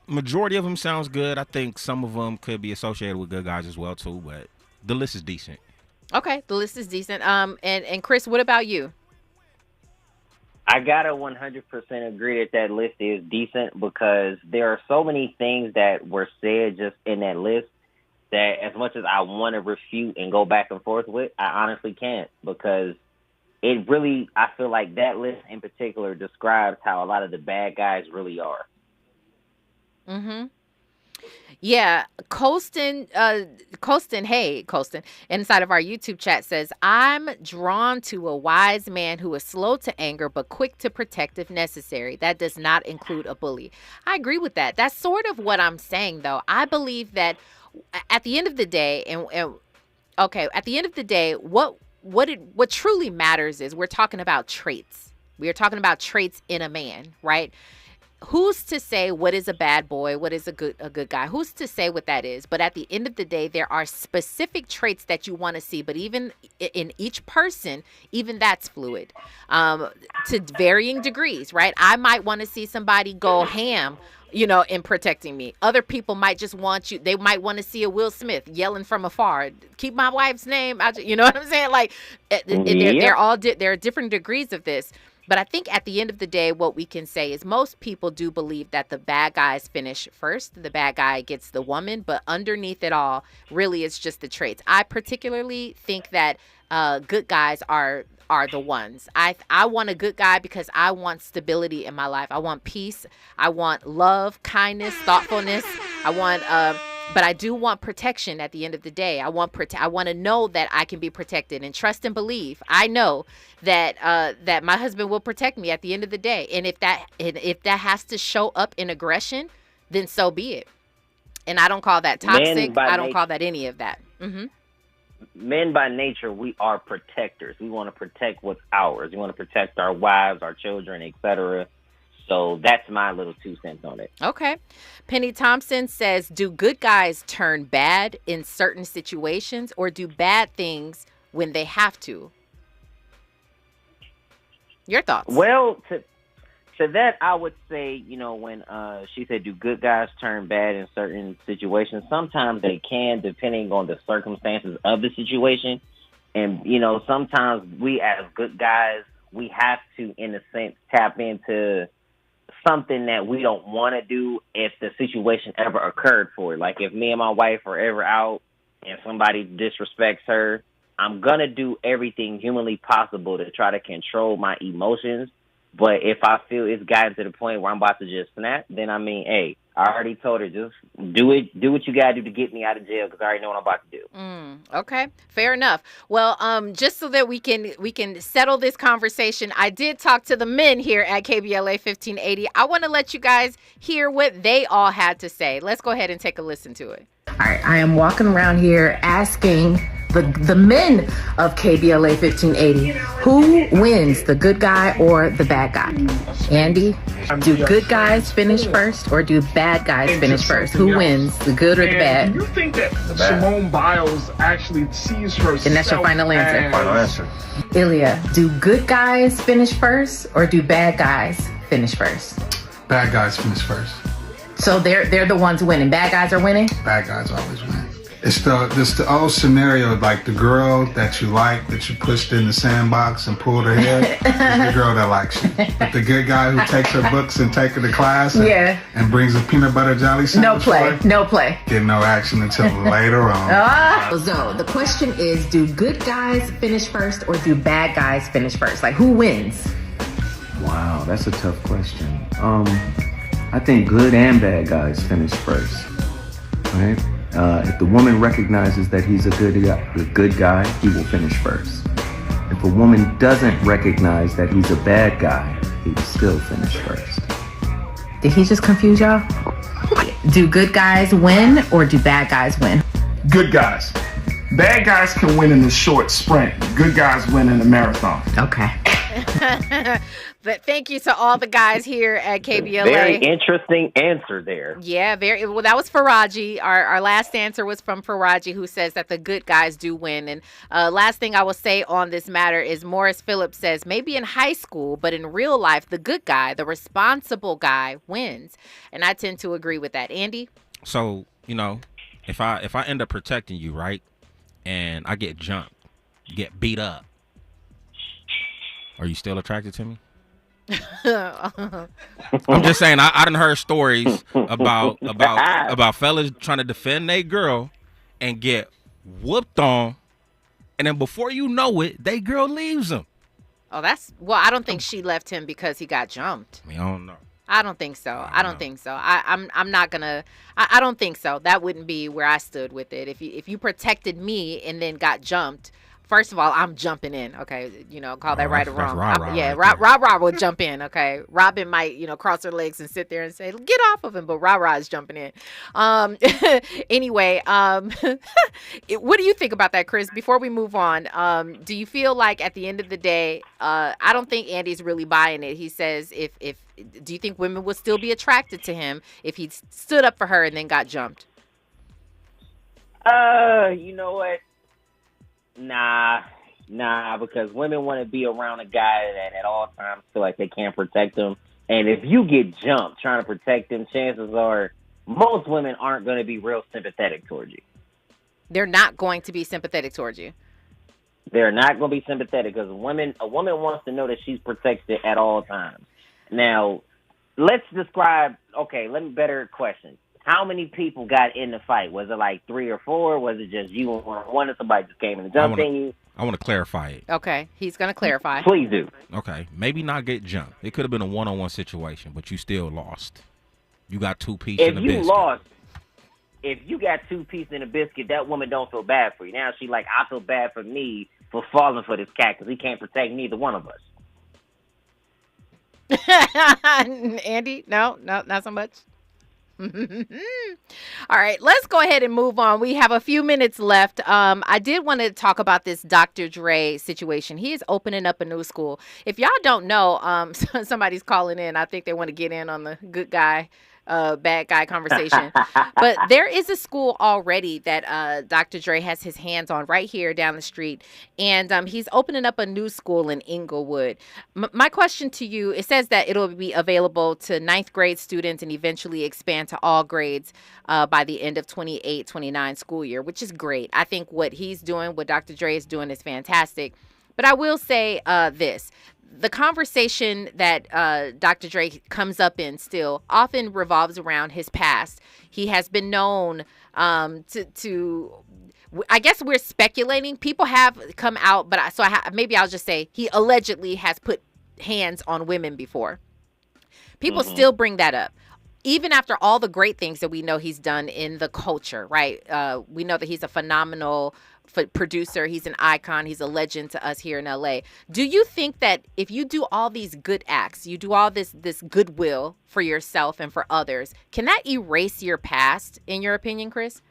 Majority of them sounds good. I think some of them could be associated with good guys as well too, but the list is decent. Okay, the list is decent. And Chris, what about you? I gotta 100% agree that list is decent because there are so many things that were said just in that list that as much as I want to refute and go back and forth with, I honestly can't because it really, I feel like that list in particular describes how a lot of the bad guys really are. Mm-hmm. Yeah, Colston, inside of our YouTube chat says, I'm drawn to a wise man who is slow to anger but quick to protect if necessary. That does not include a bully. I agree with that. That's sort of what I'm saying, though. I believe that at the end of the day, at the end of the day, what truly matters is we're talking about traits. We are talking about traits in a man, right? Who's to say what is a bad boy, what is a good guy? Who's to say what that is? But at the end of the day, there are specific traits that you want to see. But even in each person, even that's fluid to varying degrees, right? I might want to see somebody go ham, in protecting me. Other people might just want you. They might want to see a Will Smith yelling from afar, keep my wife's name out. You know what I'm saying? Like, there are different degrees of this. But I think at the end of the day, what we can say is most people do believe that the bad guys finish first. The bad guy gets the woman. But underneath it all, really, it's just the traits. I particularly think that good guys are the ones. I want a good guy because I want stability in my life. I want peace. I want love, kindness, thoughtfulness. But I do want protection at the end of the day. I want to know that I can be protected and trust and believe. I know that that my husband will protect me at the end of the day. And if that has to show up in aggression, then so be it. And I don't call that toxic. I don't call that any of that. Mm-hmm. Men by nature, we are protectors. We want to protect what's ours. We want to protect our wives, our children, etc. So that's my little 2 cents on it. Okay. Penny Thompson says, do good guys turn bad in certain situations or do bad things when they have to? Your thoughts? Well, to that, I would say, when she said, do good guys turn bad in certain situations? Sometimes they can, depending on the circumstances of the situation. And, sometimes we as good guys, we have to, in a sense, tap into something that we don't want to do if the situation ever occurred for it. Like if me and my wife are ever out and somebody disrespects her, I'm going to do everything humanly possible to try to control my emotions. But if I feel it's gotten to the point where I'm about to just snap, then hey, I already told her, just do what you gotta do to get me out of jail, because I already know what I'm about to do. Okay, fair enough. Well, just so that we can settle this conversation, I did talk to the men here at KBLA 1580. I want to let you guys hear what they all had to say. Let's go ahead and take a listen to it. All right, I am walking around here asking the men of KBLA 1580, who wins, the good guy or the bad guy? Andy, do good guys finish first or do bad guys finish first? Who wins, the good or the bad? Do you think that Simone Biles actually sees herself? And that's your final answer. Final answer. Ilya, do good guys finish first or do bad guys finish first? Bad guys finish first. So they're the ones winning. Bad guys are winning? Bad guys always win. It's the old scenario, like the girl that you like, that you pushed in the sandbox and pulled her hair, is the girl that likes you. But the good guy who takes her books and take her to class and brings a peanut butter jelly sandwich No play. Get no action until later on. So the question is, do good guys finish first or do bad guys finish first? Like, who wins? Wow, that's a tough question. I think good and bad guys finish first, right? If the woman recognizes that he's a good guy, he will finish first. If a woman doesn't recognize that he's a bad guy, he will still finish first. Did he just confuse y'all? Do good guys win or do bad guys win? Good guys. Bad guys can win in the short sprint. Good guys win in the marathon. Okay. But thank you to all the guys here at KBLA. Very interesting answer there. Yeah, very well. That was Faraji. Our last answer was from Faraji, who says that the good guys do win. And last thing I will say on this matter is Morris Phillips says maybe in high school, but in real life, the good guy, the responsible guy, wins. And I tend to agree with that. Andy? So, if I end up protecting you, right, and I get jumped, get beat up, are you still attracted to me? I'm just saying, I done heard stories about fellas trying to defend their girl and get whooped on, and then before you know it, they girl leaves them. Oh, I don't think she left him because he got jumped. I don't know. I don't think so. I don't think so. I'm not gonna. I don't think so. That wouldn't be where I stood with it. If you protected me and then got jumped. First of all, I'm jumping in, okay? Call that right or wrong. Rob will jump in, okay? Robin might, cross her legs and sit there and say, get off of him, but Ra is jumping in. Anyway, what do you think about that, Chris? Before we move on, do you feel like at the end of the day, I don't think Andy's really buying it. He says, do you think women would still be attracted to him if he stood up for her and then got jumped? You know what? Nah, because women want to be around a guy that at all times feel like they can't protect them. And if you get jumped trying to protect them, chances are most women aren't going to be real sympathetic towards you. They're not going to be sympathetic towards you. They're not going to be sympathetic because a woman wants to know that she's protected at all times. Now, let's describe, let me better question. How many people got in the fight? Was it like 3 or 4? Was it just you and one, and somebody just came and jumped in you? I want to clarify it. Okay, he's going to clarify. Please do. Okay, maybe not get jumped. It could have been a one-on-one situation, but you still lost. You got 2 pieces in a biscuit. If you got 2 pieces in a biscuit, that woman don't feel bad for you. Now she like, I feel bad for me for falling for this cat because he can't protect neither one of us. Andy? No, not so much. All right, let's go ahead and move on. We have a few minutes left. I did want to talk about this Dr. Dre situation. He is opening up a new school. If y'all don't know, somebody's calling in. I think they want to get in on the good guy, bad guy conversation. But there is a school already that Dr. Dre has his hands on right here down the street. And he's opening up a new school in Inglewood. My question to you, it says that it'll be available to 9th grade students and eventually expand to all grades by the end of 28-29 school year, which is great. I think what he's doing, what Dr. Dre is doing is fantastic. But I will say this. The conversation that Dr. Dre comes up in still often revolves around his past. He has been known to I guess we're speculating. People have come out, but maybe I'll just say he allegedly has put hands on women before. People still bring that up. even after all the great things that we know he's done in the culture, right? We know that he's a phenomenal producer. He's an icon. He's a legend to us here in LA. Do you think that if you do all these good acts, you do all this goodwill for yourself and for others, can that erase your past, in your opinion, Chris?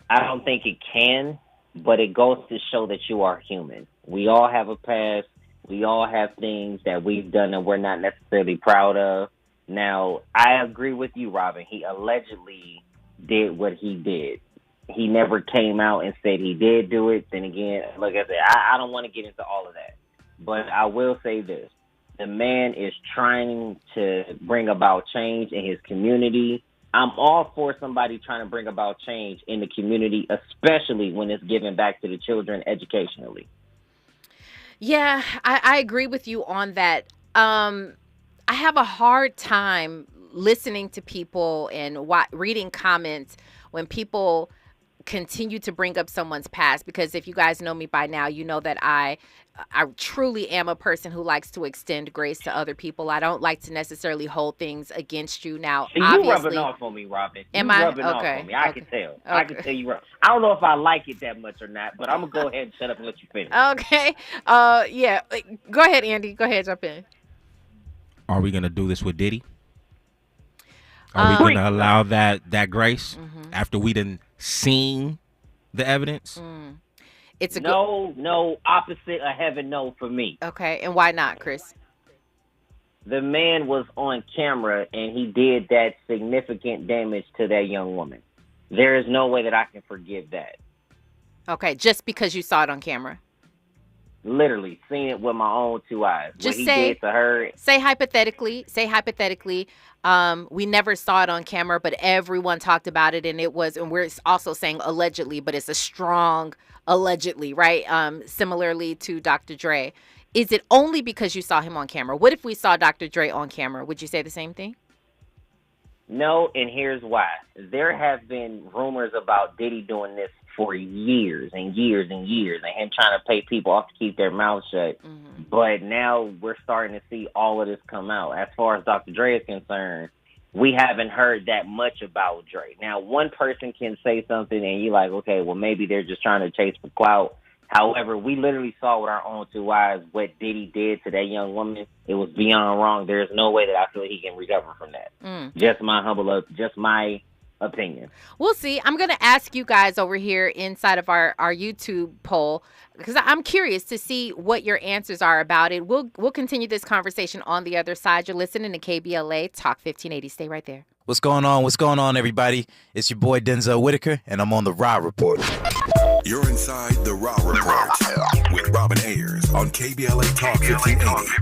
I don't think it can, but it goes to show that you are human. We all have a past. We all have things that we've done that we're not necessarily proud of. Now, I agree with you, Robin. He allegedly did what he did. He never came out and said he did do it. Then again, like I said, I don't want to get into all of that. But I will say this. The man is trying to bring about change in his community. I'm all for somebody trying to bring about change in the community, especially when it's given back to the children educationally. Yeah, I agree with you on that. I have a hard time listening to people and reading comments when people continue to bring up someone's past, because if you guys know me by now, you know that I truly am a person who likes to extend grace to other people. I don't like to necessarily hold things against you. Now, you rubbing off on me, Robin. Am you I? rubbing off on me. I can tell. Okay. I can tell you. I don't know if I like it that much or not, but I'm going to go ahead and shut up and let you finish. Okay. Yeah. Go ahead, Andy. Go ahead. Jump in. Are we going to do this with Diddy? Are we going to allow that grace after we done seen the evidence? It's a no, opposite of heaven, no for me. Okay, and why not, Chris? The man was on camera, and he did that significant damage to that young woman. There is no way that I can forgive that. Okay, just because you saw it on camera? Literally, seen it with my own two eyes. Just what he say, did to her. Say hypothetically, we never saw it on camera, but everyone talked about it, and we're also saying allegedly, but it's a strong allegedly, right? Similarly to Dr. Dre. Is it only because you saw him on camera? What if we saw Dr. Dre on camera? Would you say the same thing? No, and here's why. There have been rumors about Diddy doing this for years and years and years, and him trying to pay people off to keep their mouths shut. But now we're starting to see all of this come out. As far as Dr. Dre is concerned, we haven't heard that much about Dre. Now, one person can say something, and you're like, okay, well, maybe they're just trying to chase for clout. However, we literally saw with our own two eyes what Diddy did to that young woman. It was beyond wrong. There's no way that I feel he can recover from that. Just my opinion. We'll see. I'm going to ask you guys over here inside of our YouTube poll, because I'm curious to see what your answers are about it. We'll continue this conversation on the other side. You're listening to KBLA Talk 1580. Stay right there. What's going on? What's going on, everybody? It's your boy Denzel Whitaker, and I'm on the Raw Report. You're inside the Raw Report with Robin Ayers on KBLA Talk 1580.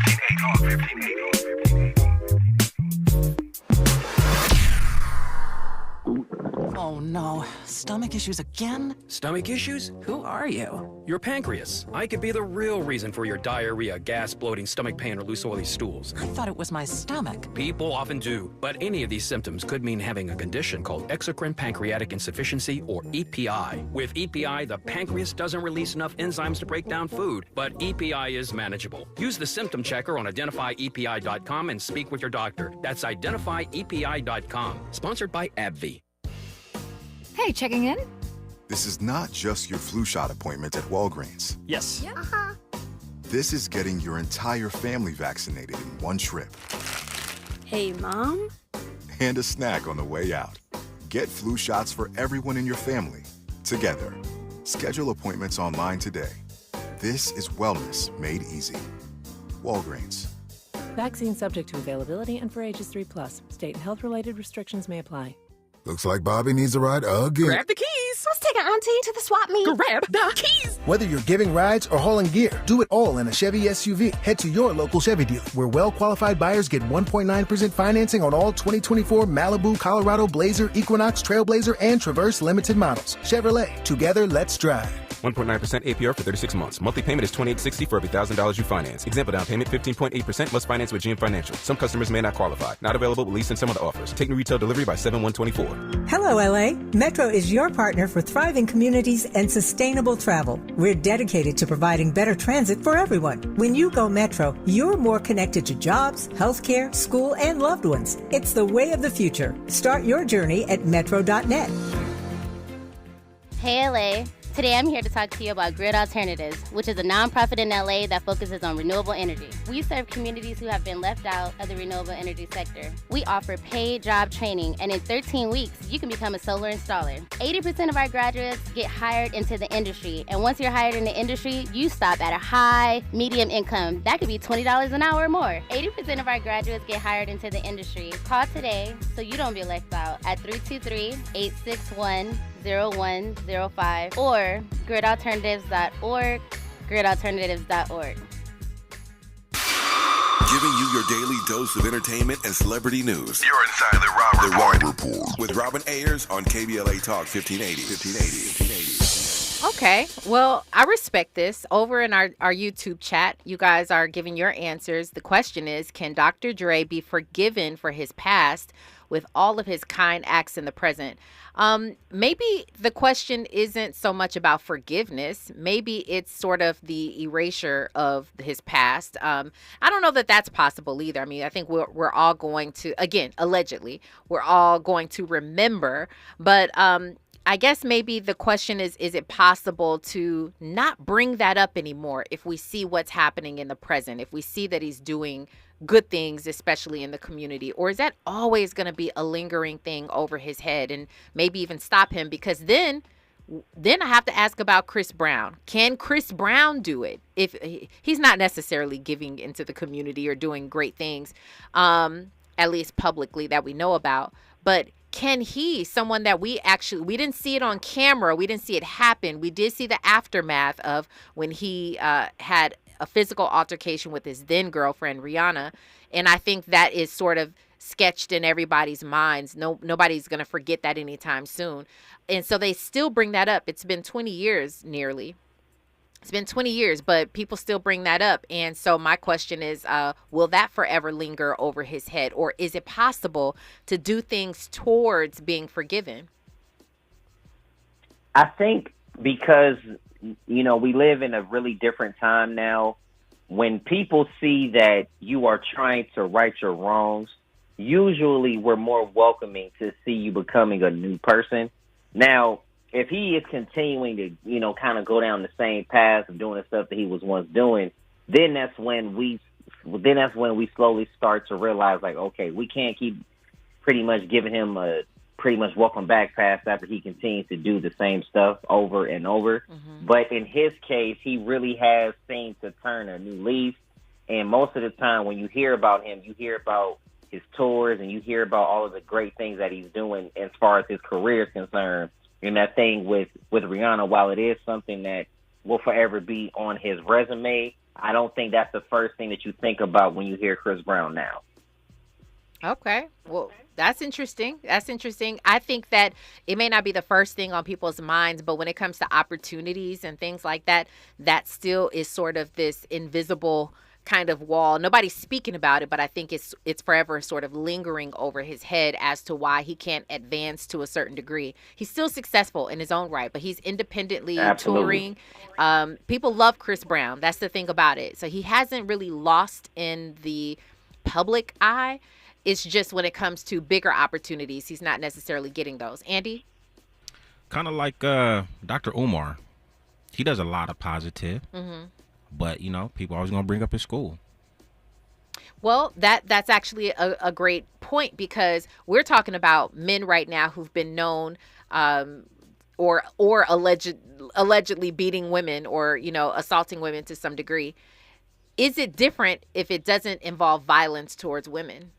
Oh no, stomach issues again? Stomach issues? Who are you? Your pancreas. I could be the real reason for your diarrhea, gas, bloating, stomach pain, or loose oily stools. I thought it was my stomach. People often do, but any of these symptoms could mean having a condition called exocrine pancreatic insufficiency, or EPI. With EPI, the pancreas doesn't release enough enzymes to break down food, but EPI is manageable. Use the symptom checker on identifyepi.com and speak with your doctor. That's identifyepi.com. Sponsored by AbbVie. Hey, checking in? This is not just your flu shot appointment at Walgreens. Yes. Yeah. Uh-huh. This is getting your entire family vaccinated in one trip. Hey, Mom? And a snack on the way out. Get flu shots for everyone in your family, together. Schedule appointments online today. This is wellness made easy. Walgreens. Vaccine subject to availability and for ages 3+. State and health-related restrictions may apply. Looks like Bobby needs a ride again. Grab the keys. Let's take our auntie to the swap meet. Grab the keys. Whether you're giving rides or hauling gear, do it all in a Chevy SUV. Head to your local Chevy dealer, where well-qualified buyers get 1.9% financing on all 2024 Malibu, Colorado, Blazer, Equinox, Trailblazer, and Traverse limited models. Chevrolet, together, let's drive. 1.9% APR for 36 months. Monthly payment is $28.60 for every $1,000 you finance. Example down payment 15.8%. Must finance with GM Financial. Some customers may not qualify. Not available with lease and some other offers. Take new retail delivery by 7/1/24. Hello, LA. Metro is your partner for thriving communities and sustainable travel. We're dedicated to providing better transit for everyone. When you go Metro, you're more connected to jobs, healthcare, school, and loved ones. It's the way of the future. Start your journey at metro.net. Hey, LA. Today I'm here to talk to you about Grid Alternatives, which is a nonprofit in LA that focuses on renewable energy. We serve communities who have been left out of the renewable energy sector. We offer paid job training, and in 13 weeks, you can become a solar installer. 80% of our graduates get hired into the industry, and once you're hired in the industry, you stop at a high, medium income. That could be $20 an hour or more. 80% of our graduates get hired into the industry. Call today so you don't be left out at 323-861-0105 or gridalternatives.org, gridalternatives.org. Giving you your daily dose of entertainment and celebrity news. You're inside the Rob Report with Robin Ayers on KBLA Talk 1580. Okay, well, I respect this. Over in our YouTube chat, you guys are giving your answers. The question is, can Dr. Dre be forgiven for his past with all of his kind acts in the present? Maybe the question isn't so much about forgiveness. Maybe it's sort of the erasure of his past. I don't know that that's possible either. I mean, I think we're all going to, again, allegedly, we're all going to remember. But I guess maybe the question is it possible to not bring that up anymore if we see what's happening in the present, if we see that he's doing good things, especially in the community? Or is that always going to be a lingering thing over his head and maybe even stop him? Because then I have to ask about Chris Brown. Can Chris Brown do it if he's not necessarily giving into the community or doing great things, at least publicly that we know about? But can he, someone that we didn't see it on camera, we didn't see it happen, we did see the aftermath of when he had a physical altercation with his then girlfriend Rihanna, and I think that is sort of sketched in everybody's minds. Nobody's going to forget that anytime soon, and so they still bring that up. It's been 20 years nearly. It's been 20 years, but people still bring that up. And so my question is, will that forever linger over his head? Or is it possible to do things towards being forgiven? I think because, we live in a really different time now. When people see that you are trying to right your wrongs, usually we're more welcoming to see you becoming a new person. Now, if he is continuing to, kind of go down the same path of doing the stuff that he was once doing, then that's when we slowly start to realize, like, okay, we can't keep pretty much giving him a pretty much welcome back pass after he continues to do the same stuff over and over. Mm-hmm. But in his case, he really has seemed to turn a new leaf. And most of the time when you hear about him, you hear about his tours and you hear about all of the great things that he's doing as far as his career is concerned. And that thing with Rihanna, while it is something that will forever be on his resume, I don't think that's the first thing that you think about when you hear Chris Brown now. Okay. Well, that's interesting. I think that it may not be the first thing on people's minds, but when it comes to opportunities and things like that, that still is sort of this invisible kind of wall. Nobody's speaking about it, but I think it's forever sort of lingering over his head as to why he can't advance to a certain degree. He's still successful in his own right, but he's independently touring. People love Chris Brown. That's the thing about it. So he hasn't really lost in the public eye. It's just when it comes to bigger opportunities, he's not necessarily getting those. Andy? Kind of like Dr. Umar. He does a lot of positive. Mm-hmm. But, people always going to bring up his school. Well, that's actually a great point, because we're talking about men right now who've been known or allegedly beating women or, assaulting women to some degree. Is it different if it doesn't involve violence towards women?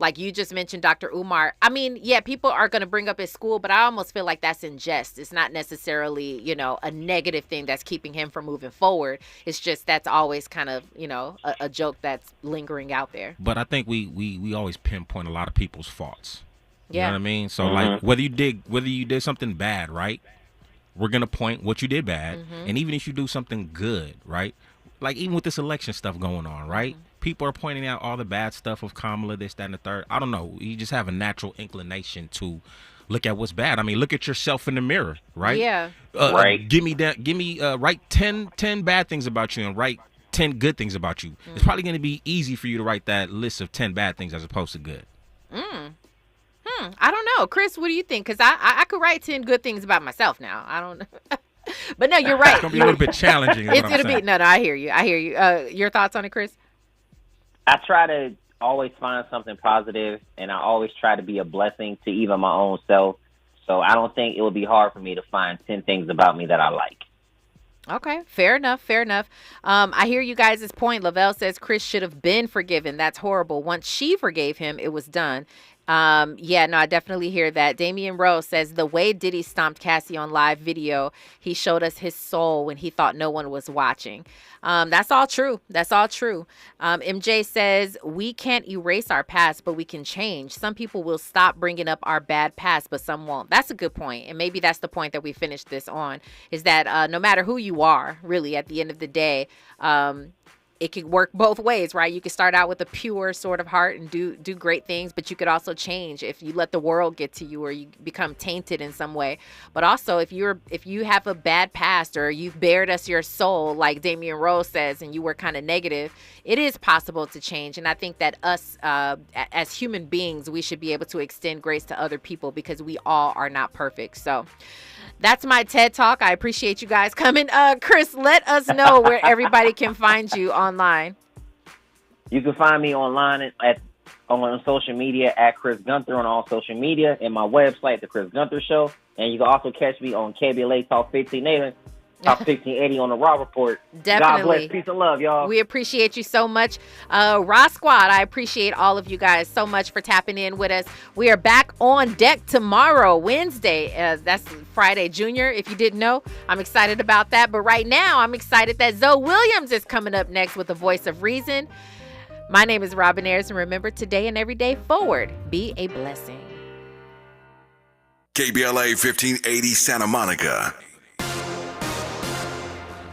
Like you just mentioned, Dr. Umar. I mean, yeah, people are going to bring up his school, but I almost feel like that's in jest. It's not necessarily, a negative thing that's keeping him from moving forward. It's just that's always kind of, a joke that's lingering out there. But I think we always pinpoint a lot of people's faults. You know what I mean? So like whether you did something bad, right? we're going to point what you did bad. And even if you do something good, right? Like even with this election stuff going on, right? People are pointing out all the bad stuff of Kamala, this, that, and the third. I don't know. You just have a natural inclination to look at what's bad. I mean, look at yourself in the mirror, right? Yeah. Right. Give me write 10 bad things about you and write 10 good things about you. It's probably going to be easy for you to write that list of 10 bad things as opposed to good. I don't know. Chris, what do you think? Because I could write 10 good things about myself now. I don't know. But no, you're right. It's going to be a little bit challenging. It's going to be. No, I hear you. Your thoughts on it, Chris? I try to always find something positive, and I always try to be a blessing to even my own self. So I don't think it would be hard for me to find 10 things about me that I like. Okay, fair enough. I hear you guys' point. Lavelle says Chris should have been forgiven. That's horrible. Once she forgave him, it was done. I definitely hear that. Damian Rose says the way Diddy stomped Cassie on live video, he showed us his soul when he thought no one was watching. That's all true. MJ says we can't erase our past, but we can change. Some people will stop bringing up our bad past, but some won't. That's a good point. And maybe that's the point that we finished this on, is that no matter who you are, really, at the end of the day, it could work both ways, right? You could start out with a pure sort of heart and do great things, but you could also change if you let the world get to you or you become tainted in some way. But also, if you have a bad past or you've bared us your soul, like Damian Rose says, and you were kind of negative, it is possible to change. And I think that us as human beings, we should be able to extend grace to other people because we all are not perfect. So that's my TED Talk. I appreciate you guys coming. Chris, let us know where everybody can find you online. You can find me online on social media at Chris Gunther on all social media, and my website, The Chris Gunther Show. And you can also catch me on KBLA Talk 1580. Top 1580 on the Raw Report. Definitely. God bless. Peace and love, y'all. We appreciate you so much. Raw Squad, I appreciate all of you guys so much for tapping in with us. We are back on deck tomorrow, Wednesday. That's Friday Junior, if you didn't know. I'm excited about that. But right now, I'm excited that Zoe Williams is coming up next with the voice of reason. My name is Robin Ayers, and remember, today and every day forward, be a blessing. KBLA 1580 Santa Monica.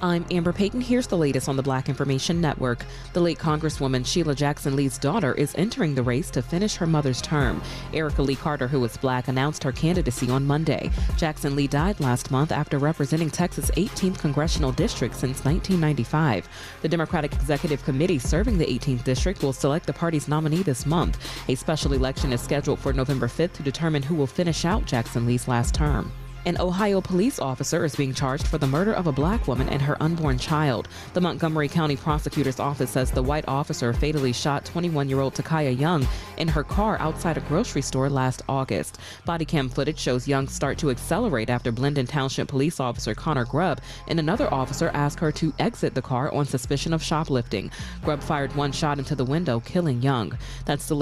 I'm Amber Payton. Here's the latest on the Black Information Network. The late Congresswoman Sheila Jackson Lee's daughter is entering the race to finish her mother's term. Erica Lee Carter, who is Black, announced her candidacy on Monday. Jackson Lee died last month after representing Texas' 18th congressional district since 1995. The Democratic Executive Committee serving the 18th district will select the party's nominee this month. A special election is scheduled for November 5th to determine who will finish out Jackson Lee's last term. An Ohio police officer is being charged for the murder of a Black woman and her unborn child. The Montgomery County Prosecutor's Office says the white officer fatally shot 21-year-old Takaya Young in her car outside a grocery store last August. Body cam footage shows Young start to accelerate after Blendon Township police officer Connor Grubb and another officer asked her to exit the car on suspicion of shoplifting. Grubb fired one shot into the window, killing Young. That's the